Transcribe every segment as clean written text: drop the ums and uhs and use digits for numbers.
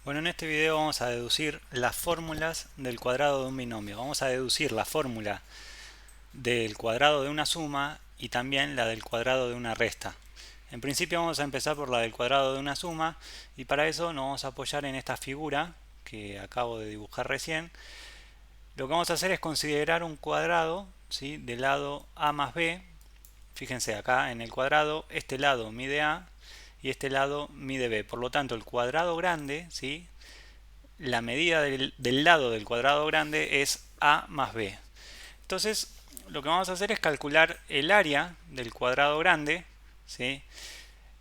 Bueno, en este video vamos a deducir las fórmulas del cuadrado de un binomio. Vamos a deducir la fórmula del cuadrado de una suma y también la del cuadrado de una resta. En principio vamos a empezar por la del cuadrado de una suma y para eso nos vamos a apoyar en esta figura que acabo de dibujar recién. Lo que vamos a hacer es considerar un cuadrado, ¿sí?, del lado a más b. Fíjense acá en el cuadrado, este lado mide a y este lado mide b. Por lo tanto, el cuadrado grande, ¿sí?, la medida del lado del cuadrado grande es a más b. Entonces, lo que vamos a hacer es calcular el área del cuadrado grande, ¿sí?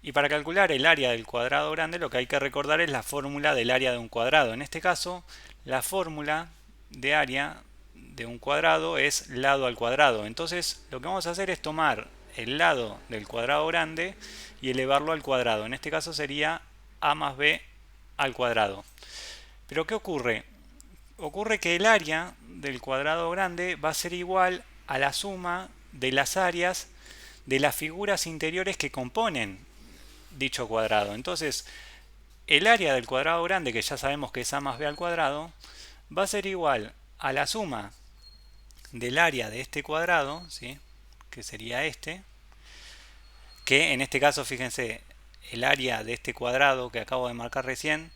Y para calcular el área del cuadrado grande, lo que hay que recordar es la fórmula del área de un cuadrado. En este caso, la fórmula de área de un cuadrado es lado al cuadrado. Entonces, lo que vamos a hacer es tomar el lado del cuadrado grande y elevarlo al cuadrado. En este caso sería a más b al cuadrado. Pero ¿qué ocurre? Ocurre que el área del cuadrado grande va a ser igual a la suma de las áreas de las figuras interiores que componen dicho cuadrado. Entonces, el área del cuadrado grande, que ya sabemos que es a más b al cuadrado, va a ser igual a la suma del área de este cuadrado, ¿sí?, que sería este, que en este caso, fíjense, el área de este cuadrado que acabo de marcar recién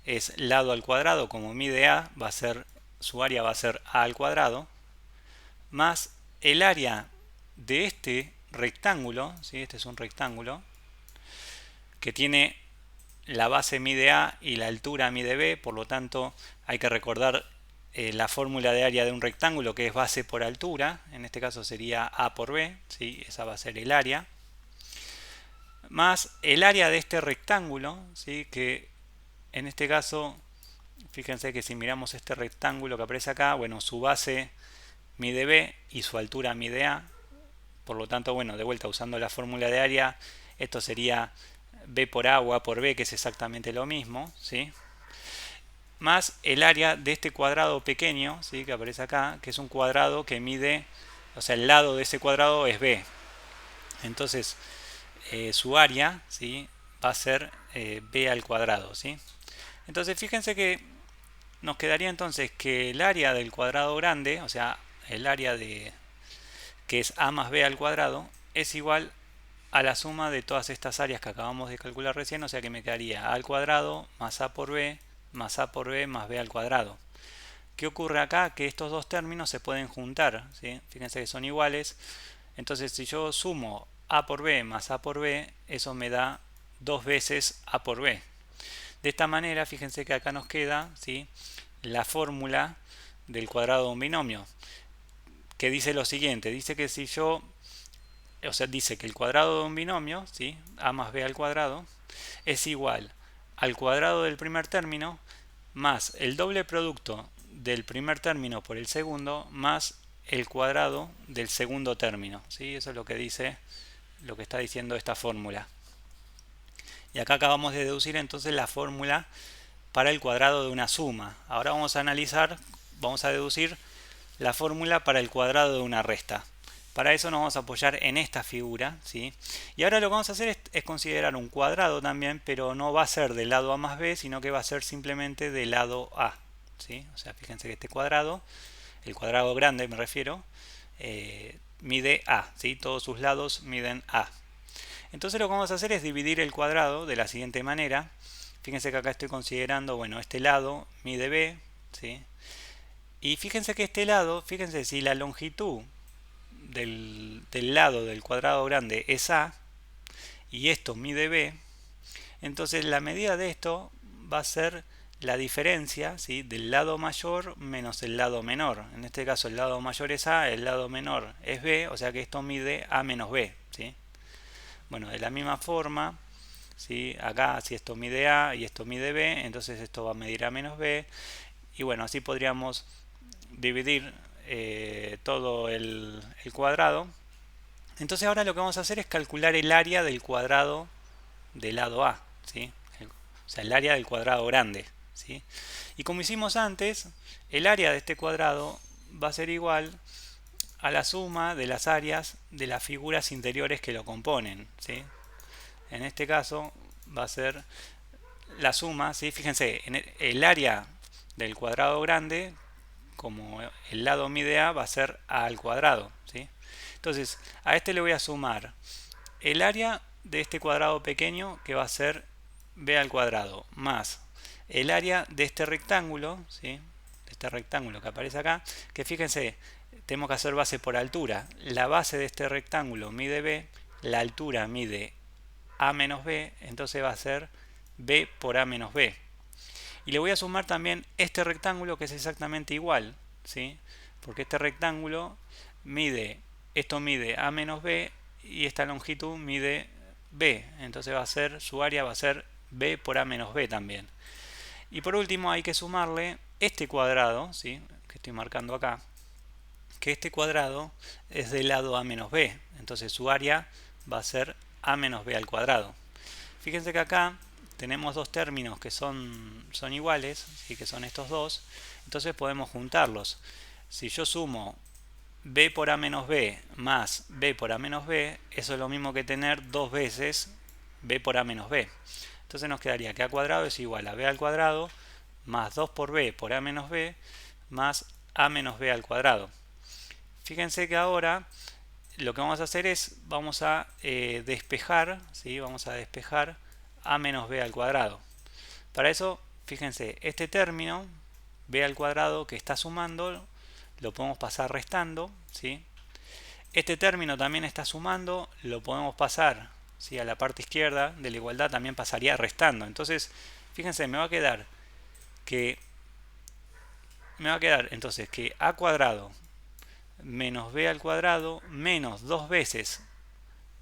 es lado al cuadrado, como mide a, su área va a ser a al cuadrado, más el área de este rectángulo, ¿sí?, este es un rectángulo, que tiene la base mide a y la altura mide b, por lo tanto hay que recordar la fórmula de área de un rectángulo, que es base por altura, en este caso sería a por b, ¿sí?, esa va a ser el área, más el área de este rectángulo, ¿sí?, que en este caso, fíjense que si miramos este rectángulo que aparece acá, bueno, su base mide b y su altura mide a, por lo tanto, bueno, de vuelta usando la fórmula de área, esto sería b por a o a por b, que es exactamente lo mismo, ¿sí?, más el área de este cuadrado pequeño, ¿sí?, que aparece acá, que es un cuadrado que mide, o sea, el lado de ese cuadrado es b. Entonces, su área, ¿sí?, va a ser b al cuadrado, ¿sí? Entonces, fíjense que nos quedaría entonces que el área del cuadrado grande, o sea, el área de que es a más b al cuadrado, es igual a la suma de todas estas áreas que acabamos de calcular recién, o sea que me quedaría a al cuadrado más a por b más a por b más b al cuadrado. ¿Qué ocurre acá? Que estos dos términos se pueden juntar, ¿sí? Fíjense que son iguales. Entonces, si yo sumo a por b más a por b, eso me da dos veces a por b. De esta manera, fíjense que acá nos queda, ¿sí?, la fórmula del cuadrado de un binomio, que dice lo siguiente, dice que si yo, o sea, dice que el cuadrado de un binomio, ¿sí?, a más b al cuadrado, es igual al cuadrado del primer término más el doble producto del primer término por el segundo más el cuadrado del segundo término, ¿sí? Eso es lo que dice, lo que está diciendo esta fórmula. Y acá acabamos de deducir entonces la fórmula para el cuadrado de una suma. Ahora vamos a deducir la fórmula para el cuadrado de una resta. Para eso nos vamos a apoyar en esta figura, ¿sí? Y ahora lo que vamos a hacer es considerar un cuadrado también, pero no va a ser del lado a más b, sino que va a ser simplemente del lado a, ¿sí? O sea, fíjense que este cuadrado, el cuadrado grande me refiero, mide a, ¿sí? Todos sus lados miden a. Entonces lo que vamos a hacer es dividir el cuadrado de la siguiente manera. Fíjense que acá estoy considerando, bueno, este lado mide b, ¿sí? Y fíjense que este lado, fíjense, si la longitud del lado del cuadrado grande es a y esto mide b, entonces la medida de esto va a ser la diferencia, ¿sí?, del lado mayor menos el lado menor. En este caso el lado mayor es a, el lado menor es b, o sea que esto mide a menos b, ¿sí? Bueno, de la misma forma, ¿sí?, acá si esto mide a y esto mide b, entonces esto va a medir a menos b. Y bueno, así podríamos dividir todo el cuadrado. Entonces ahora lo que vamos a hacer es calcular el área del cuadrado del lado A, ¿sí? O sea, el área del cuadrado grande, ¿sí? Y como hicimos antes, el área de este cuadrado va a ser igual a la suma de las áreas de las figuras interiores que lo componen, ¿sí? En este caso va a ser la suma, ¿sí? Fíjense, en el área del cuadrado grande, como el lado mide a, va a ser a al cuadrado, ¿sí? Entonces, a este le voy a sumar el área de este cuadrado pequeño, que va a ser b al cuadrado, más el área de este rectángulo, ¿sí? De este rectángulo que aparece acá, que fíjense, tenemos que hacer base por altura. La base de este rectángulo mide b, la altura mide a menos b, entonces va a ser b por a menos b. Y le voy a sumar también este rectángulo, que es exactamente igual, ¿sí? Porque este rectángulo mide, esto mide a menos b y esta longitud mide b, entonces va a ser, su área va a ser b por a menos b también. Y por último hay que sumarle este cuadrado, ¿sí? Que estoy marcando acá, que este cuadrado es del lado a menos b, entonces su área va a ser a menos b al cuadrado. Fíjense que acá tenemos dos términos que son iguales, ¿sí? Que son estos dos, entonces podemos juntarlos. Si yo sumo b por a menos b más b por a menos b, eso es lo mismo que tener dos veces b por a menos b. Entonces nos quedaría que a cuadrado es igual a b al cuadrado más 2 por b por a menos b más a menos b al cuadrado. Fíjense que ahora lo que vamos a hacer es, vamos a despejar, ¿sí? Vamos a despejar a menos b al cuadrado. Para eso, fíjense, este término, b al cuadrado que está sumando, lo podemos pasar restando, ¿sí? Este término también está sumando, lo podemos pasar, ¿sí? A la parte izquierda de la igualdad también pasaría restando. Entonces, fíjense, me va a quedar entonces que a cuadrado menos b al cuadrado menos dos veces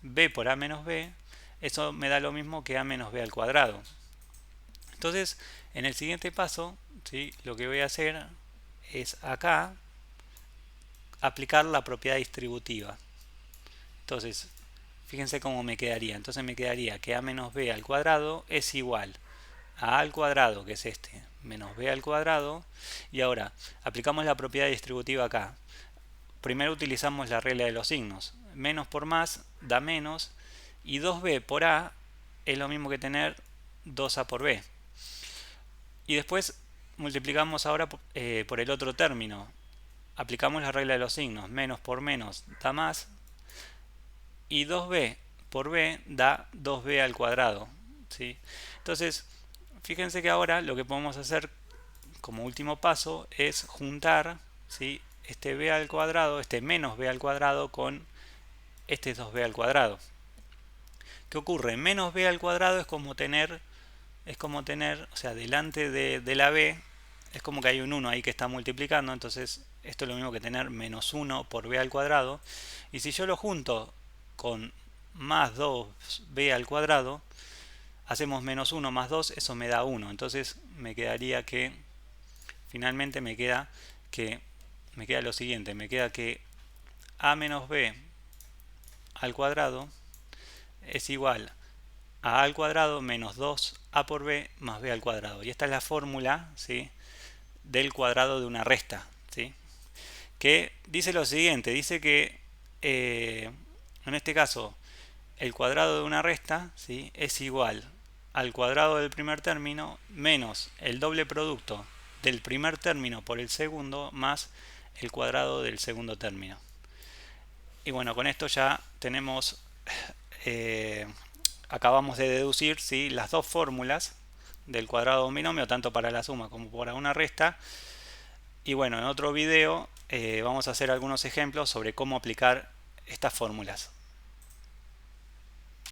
b por a menos b, eso me da lo mismo que a menos b al cuadrado. Entonces, en el siguiente paso, ¿sí? Lo que voy a hacer es acá aplicar la propiedad distributiva. Entonces, fíjense cómo me quedaría. Entonces me quedaría que a menos b al cuadrado es igual a al cuadrado, que es este, menos b al cuadrado. Y ahora, aplicamos la propiedad distributiva acá. Primero utilizamos la regla de los signos. Menos por más da menos. Y 2b por a es lo mismo que tener 2a por b. Y después multiplicamos ahora por el otro término. Aplicamos la regla de los signos. Menos por menos da más. Y 2b por b da 2b al cuadrado, ¿sí? Entonces, fíjense que ahora lo que podemos hacer como último paso es juntar, ¿sí? Este b al cuadrado, este menos b al cuadrado con este 2b al cuadrado. ¿Qué ocurre? Menos b al cuadrado es como tener, o sea, delante de la b, es como que hay un 1 ahí que está multiplicando, entonces esto es lo mismo que tener menos 1 por b al cuadrado. Y si yo lo junto con más 2b al cuadrado, hacemos menos 1 más 2, eso me da 1. Entonces me quedaría que, finalmente me queda lo siguiente, me queda que a menos b al cuadrado es igual a al cuadrado menos 2a por b más b al cuadrado. Y esta es la fórmula, ¿sí? Del cuadrado de una resta, ¿sí? Que dice lo siguiente, dice que en este caso el cuadrado de una resta, ¿sí? Es igual al cuadrado del primer término menos el doble producto del primer término por el segundo más el cuadrado del segundo término. Y bueno, con esto ya tenemos, acabamos de deducir, ¿sí? Las dos fórmulas del cuadrado de un binomio, tanto para la suma como para una resta. Y bueno, en otro video vamos a hacer algunos ejemplos sobre cómo aplicar estas fórmulas.